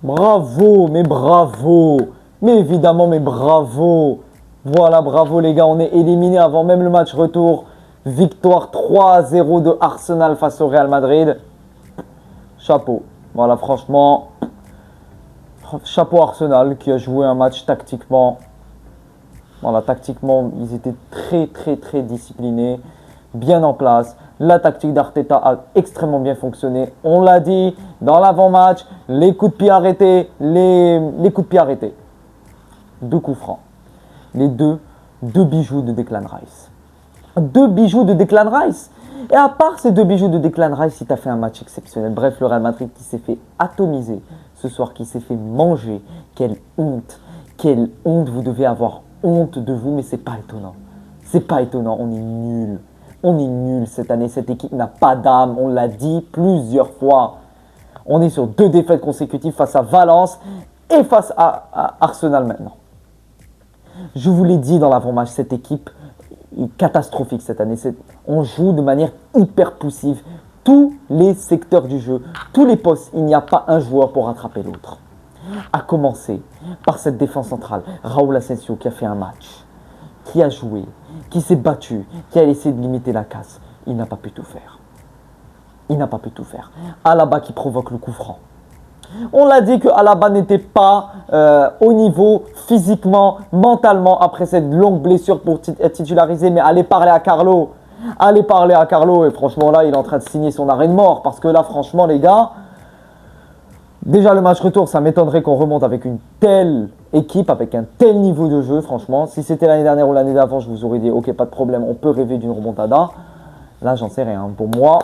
Bravo, mais bravo. Mais évidemment, mais bravo. Voilà, bravo les gars, on est éliminé avant même le match retour. Victoire 3-0 de Arsenal face au Real Madrid. Chapeau. Voilà, franchement, chapeau Arsenal qui a joué un match tactiquement. Voilà, tactiquement, ils étaient très disciplinés, bien en place. La tactique d'Arteta a extrêmement bien fonctionné. On l'a dit dans l'avant-match, les coups de pied arrêtés, les coups de pied arrêtés. 2 coups francs. Les deux bijoux de Declan Rice. 2 bijoux de Declan Rice. Et à part ces 2 bijoux de Declan Rice, il t'a fait un match exceptionnel. Bref, le Real Madrid qui s'est fait atomiser ce soir, qui s'est fait manger. Quelle honte. Quelle honte. Vous devez avoir honte de vous, mais c'est pas étonnant. C'est pas étonnant. On est nuls. On est nuls cette année. Cette équipe n'a pas d'âme. On l'a dit plusieurs fois. On est sur 2 défaites consécutives face à Valence et face à Arsenal maintenant. Je vous l'ai dit dans l'avant-match, cette équipe est catastrophique cette année. On joue de manière hyper poussive. Tous les secteurs du jeu, tous les postes, il n'y a pas un joueur pour rattraper l'autre. À commencer par cette défense centrale, Raúl Asensio qui a fait un match, qui a joué, qui s'est battu, qui a essayé de limiter la casse. Il n'a pas pu tout faire. Il n'a pas pu tout faire. Alaba qui provoque le coup franc. On l'a dit que Alaba n'était pas au niveau physiquement, mentalement après cette longue blessure pour être titularisé, mais allez parler à Carlo. Allez parler à Carlo et franchement là il est en train de signer son arrêt de mort parce que là franchement les gars, déjà le match retour ça m'étonnerait qu'on remonte avec une telle équipe, avec un tel niveau de jeu franchement. Si c'était l'année dernière ou l'année d'avant je vous aurais dit ok pas de problème, on peut rêver d'une remontada. Là j'en sais rien, pour moi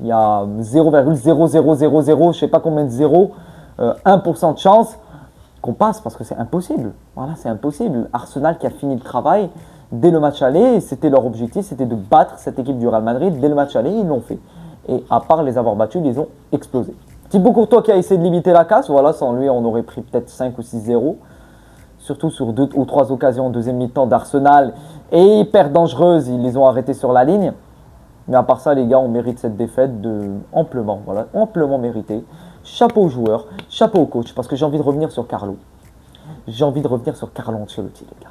il y a 0,0000, je sais pas combien de 0, 1% de chance qu'on passe parce que c'est impossible. Voilà, c'est impossible. Arsenal qui a fini le travail dès le match aller, c'était leur objectif, c'était de battre cette équipe du Real Madrid. Dès le match aller, ils l'ont fait. Et à part les avoir battus, ils les ont explosés. Thibaut Courtois qui a essayé de limiter la casse, voilà, sans lui on aurait pris peut-être 5 ou 6-0. Surtout sur 2 ou 3 occasions en deuxième mi-temps d'Arsenal. Et hyper dangereuse, ils les ont arrêtés sur la ligne. Mais à part ça, les gars, on mérite cette défaite amplement, voilà, amplement méritée. Chapeau aux joueurs, chapeau au coach, parce que j'ai envie de revenir sur Carlo. J'ai envie de revenir sur Carlo Ancelotti, les gars.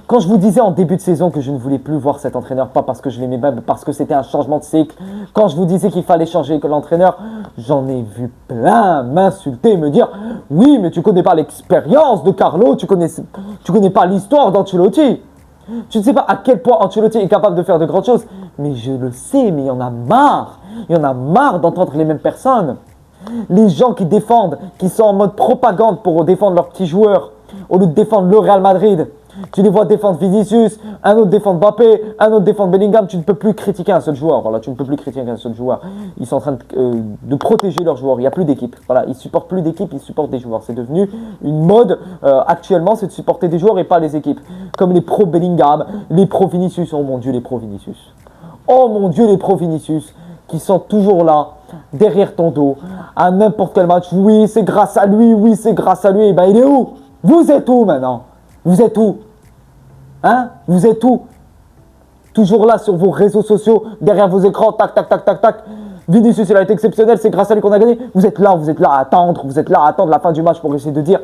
Quand je vous disais en début de saison que je ne voulais plus voir cet entraîneur, pas parce que je l'aimais pas, mais parce que c'était un changement de cycle. Quand je vous disais qu'il fallait changer l'entraîneur, j'en ai vu plein m'insulter, me dire « Oui, mais tu connais pas l'expérience de Carlo, tu connais pas l'histoire d'Ancelotti. » Tu ne sais pas à quel point Ancelotti est capable de faire de grandes choses. Mais je le sais, mais il y en a marre. Il y en a marre d'entendre les mêmes personnes. Les gens qui défendent, qui sont en mode propagande pour défendre leurs petits joueurs, au lieu de défendre le Real Madrid. Tu les vois défendre Vinicius, un autre défendre Mbappé, un autre défendre Bellingham. Tu ne peux plus critiquer un seul joueur. Voilà, tu ne peux plus critiquer un seul joueur. Ils sont en train de protéger leurs joueurs. Il n'y a plus d'équipe. Voilà, ils ne supportent plus d'équipe, ils supportent des joueurs. C'est devenu une mode actuellement, c'est de supporter des joueurs et pas les équipes. Comme les pro Bellingham, les pro Vinicius. Oh mon Dieu, les pro Vinicius. Oh mon Dieu, les pro Vinicius qui sont toujours là, derrière ton dos, à n'importe quel match. Oui, c'est grâce à lui, oui, c'est grâce à lui. Et ben, il est où? Vous êtes où maintenant? Vous êtes où? Hein? Vous êtes où? Toujours là sur vos réseaux sociaux, derrière vos écrans, tac, tac, tac, tac, tac. Vinicius, il a été exceptionnel, c'est grâce à lui qu'on a gagné. Vous êtes là à attendre, la fin du match pour essayer de dire,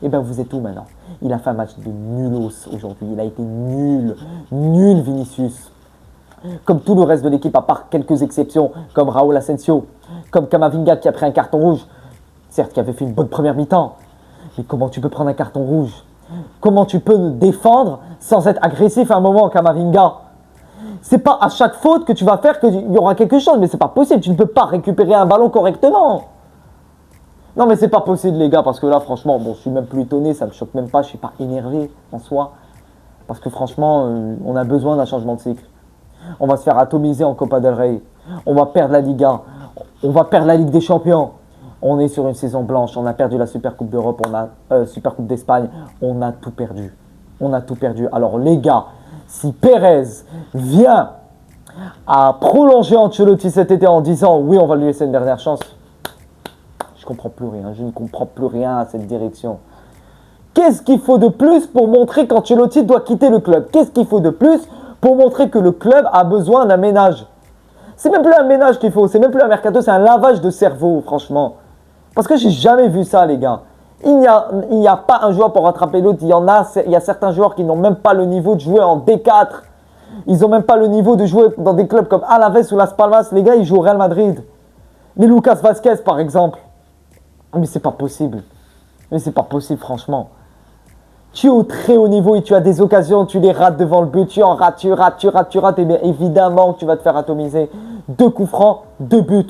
eh ben vous êtes où maintenant? Il a fait un match de nulos aujourd'hui, il a été nul, nul Vinicius. Comme tout le reste de l'équipe, à part quelques exceptions, comme Raúl Asensio, comme Camavinga qui a pris un carton rouge. Certes, qui avait fait une bonne première mi-temps, mais comment tu peux prendre un carton rouge? Comment tu peux défendre sans être agressif à un moment, Camavinga? C'est pas à chaque faute que tu vas faire qu'il y aura quelque chose, mais c'est pas possible. Tu ne peux pas récupérer un ballon correctement. Non, mais c'est pas possible, les gars, parce que là, franchement, bon, je suis même plus étonné, ça me choque même pas, je suis pas énervé en soi. Parce que franchement, on a besoin d'un changement de cycle. On va se faire atomiser en Copa del Rey. On va perdre la Liga. On va perdre la Ligue des Champions. On est sur une saison blanche, on a perdu la Super Coupe d'Europe, Super Coupe d'Espagne, on a tout perdu. On a tout perdu. Alors les gars, si Pérez vient à prolonger Ancelotti cet été en disant oui, on va lui laisser une dernière chance, je ne comprends plus rien. Je ne comprends plus rien à cette direction. Qu'est-ce qu'il faut de plus pour montrer qu'Ancelotti doit quitter le club? Qu'est-ce qu'il faut de plus pour montrer que le club a besoin d'un ménage? C'est même plus un ménage qu'il faut, c'est même plus un mercato, c'est un lavage de cerveau, franchement. Parce que j'ai jamais vu ça, les gars. Il n'y a pas un joueur pour rattraper l'autre. Il y a certains joueurs qui n'ont même pas le niveau de jouer en D4. Ils n'ont même pas le niveau de jouer dans des clubs comme Alaves ou Las Palmas. Les gars, ils jouent au Real Madrid. Mais Lucas Vazquez, par exemple. Mais c'est pas possible. Mais c'est pas possible, franchement. Tu es au très haut niveau et tu as des occasions, tu les rates devant le but, tu en rates, tu rates. Et bien évidemment que tu vas te faire atomiser. 2 coups francs, 2 buts.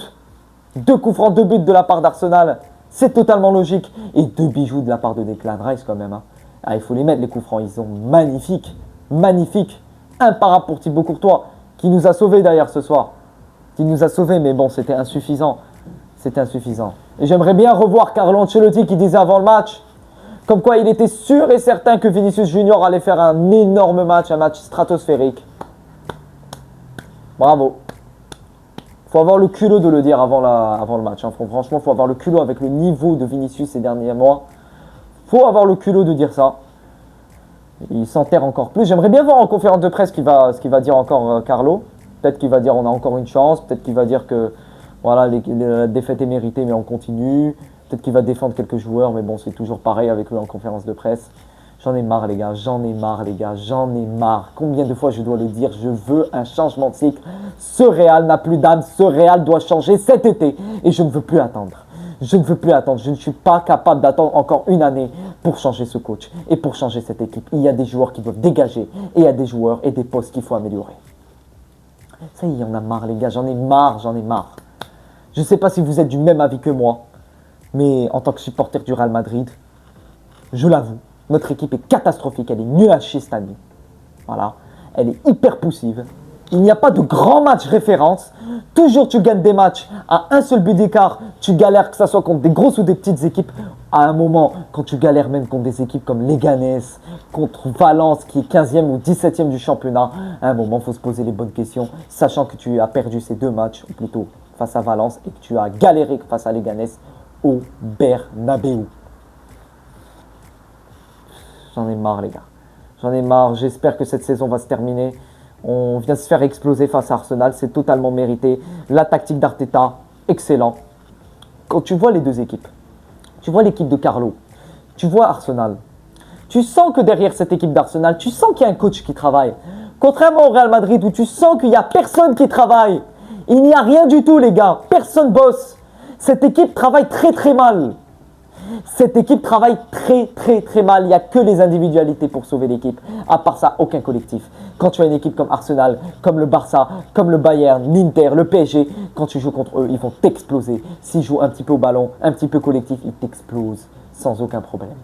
2 coups francs, 2 buts de la part d'Arsenal. C'est totalement logique. Et 2 bijoux de la part de Declan Rice quand même. Hein. Ah, il faut les mettre, les coups francs. Ils sont magnifiques. Magnifiques. Imparable pour Thibaut Courtois, qui nous a sauvés d'ailleurs ce soir. Qui nous a sauvés, mais bon, c'était insuffisant. C'était insuffisant. Et j'aimerais bien revoir Carlo Ancelotti qui disait avant le match, comme quoi il était sûr et certain que Vinicius Junior allait faire un énorme match, un match stratosphérique. Bravo. Faut avoir le culot de le dire avant le match. Hein. Franchement, faut avoir le culot avec le niveau de Vinicius ces derniers mois. Faut avoir le culot de dire ça. Il s'enterre encore plus. J'aimerais bien voir en conférence de presse ce qu'il va dire encore Carlo. Peut-être qu'il va dire on a encore une chance. Peut-être qu'il va dire que voilà, la défaite est méritée mais on continue. Peut-être qu'il va défendre quelques joueurs. Mais bon, c'est toujours pareil avec lui en conférence de presse. J'en ai marre les gars, j'en ai marre. Combien de fois je dois le dire, je veux un changement de cycle. Ce Real n'a plus d'âme, ce Real doit changer cet été. Et je ne veux plus attendre. Je ne suis pas capable d'attendre encore une année pour changer ce coach et pour changer cette équipe. Il y a des joueurs qui doivent dégager et il y a des joueurs et des postes qu'il faut améliorer. Ça y est, on a marre les gars, j'en ai marre. Je ne sais pas si vous êtes du même avis que moi, mais en tant que supporter du Real Madrid, je l'avoue, notre équipe est catastrophique, elle est nulle à chier cette année. Voilà, elle est hyper poussive. Il n'y a pas de grand match référence. Toujours tu gagnes des matchs à un seul but d'écart. Tu galères que ce soit contre des grosses ou des petites équipes. À un moment, quand tu galères même contre des équipes comme Leganés, contre Valence qui est 15e ou 17e du championnat, à un moment, il faut se poser les bonnes questions. Sachant que tu as perdu ces 2 matchs, ou plutôt face à Valence, et que tu as galéré face à Leganés au Bernabéu. J'en ai marre les gars. J'en ai marre. J'espère que cette saison va se terminer. On vient se faire exploser face à Arsenal, c'est totalement mérité. La tactique d'Arteta, excellent. Quand tu vois les deux équipes, tu vois l'équipe de Carlo, tu vois Arsenal, tu sens que derrière cette équipe d'Arsenal, tu sens qu'il y a un coach qui travaille. Contrairement au Real Madrid où tu sens qu'il n'y a personne qui travaille. Il n'y a rien du tout les gars, personne bosse. Cette équipe travaille très très mal. Cette équipe travaille très mal. Il n'y a que les individualités pour sauver l'équipe. À part ça, aucun collectif. Quand tu as une équipe comme Arsenal, comme le Barça, comme le Bayern, l'Inter, le PSG, quand tu joues contre eux, ils vont t'exploser. S'ils jouent un petit peu au ballon, un petit peu collectif, ils t'explosent sans aucun problème.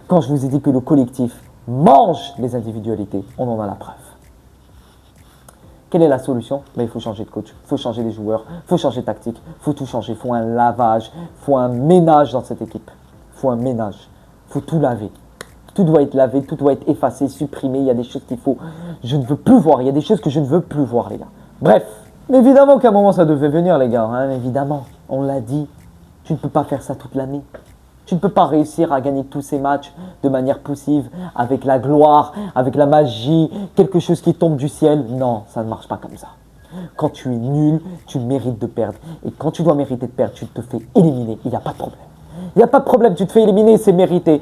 Quand je vous ai dit que le collectif mange les individualités, on en a la preuve. Quelle est la solution? Il faut changer de coach, il faut changer les joueurs, il faut changer de tactique, il faut tout changer, il faut un lavage, il faut un ménage dans cette équipe. Il faut un ménage, il faut tout laver. Tout doit être lavé, tout doit être effacé, supprimé, il y a des choses qu'il faut, je ne veux plus voir, il y a des choses que je ne veux plus voir les gars. Bref, évidemment qu'à un moment ça devait venir les gars, hein, évidemment, on l'a dit, tu ne peux pas faire ça toute l'année. Tu ne peux pas réussir à gagner tous ces matchs de manière poussive, avec la gloire, avec la magie, quelque chose qui tombe du ciel. Non, ça ne marche pas comme ça. Quand tu es nul, tu mérites de perdre. Et quand tu dois mériter de perdre, tu te fais éliminer. Il n'y a pas de problème. Il n'y a pas de problème, tu te fais éliminer, c'est mérité.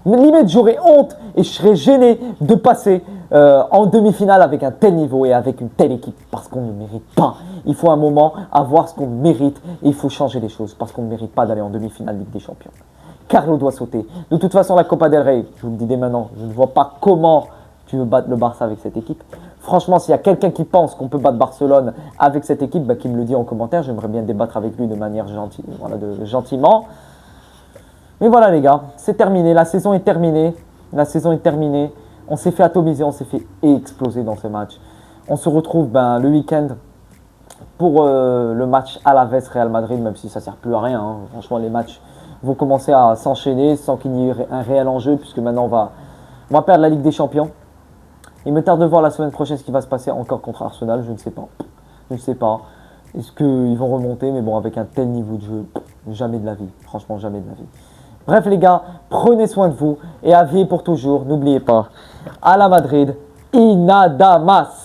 Limite, j'aurais honte et je serais gêné de passer en demi-finale avec un tel niveau et avec une telle équipe parce qu'on ne mérite pas. Il faut un moment avoir ce qu'on mérite et il faut changer les choses parce qu'on ne mérite pas d'aller en demi-finale Ligue des Champions. Carlo doit sauter. De toute façon, la Copa del Rey, je vous le dis dès maintenant, je ne vois pas comment tu veux battre le Barça avec cette équipe. Franchement, s'il y a quelqu'un qui pense qu'on peut battre Barcelone avec cette équipe, bah, qui me le dit en commentaire. J'aimerais bien débattre avec lui de manière gentille, voilà, gentiment. Mais voilà les gars, c'est terminé. La saison est terminée. On s'est fait atomiser, on s'est fait exploser dans ce match. On se retrouve le week-end pour le match Alaves-Real Madrid, même si ça ne sert plus à rien. Hein. Franchement, les matchs vont commencer à s'enchaîner sans qu'il y ait un réel enjeu, puisque maintenant on va perdre la Ligue des Champions. Il me tarde de voir la semaine prochaine ce qui va se passer encore contre Arsenal, je ne sais pas. Est-ce qu'ils vont remonter? Mais bon, avec un tel niveau de jeu, jamais de la vie. Franchement, jamais de la vie. Bref les gars, prenez soin de vous et à vie pour toujours. N'oubliez pas, à la Madrid, y nada más.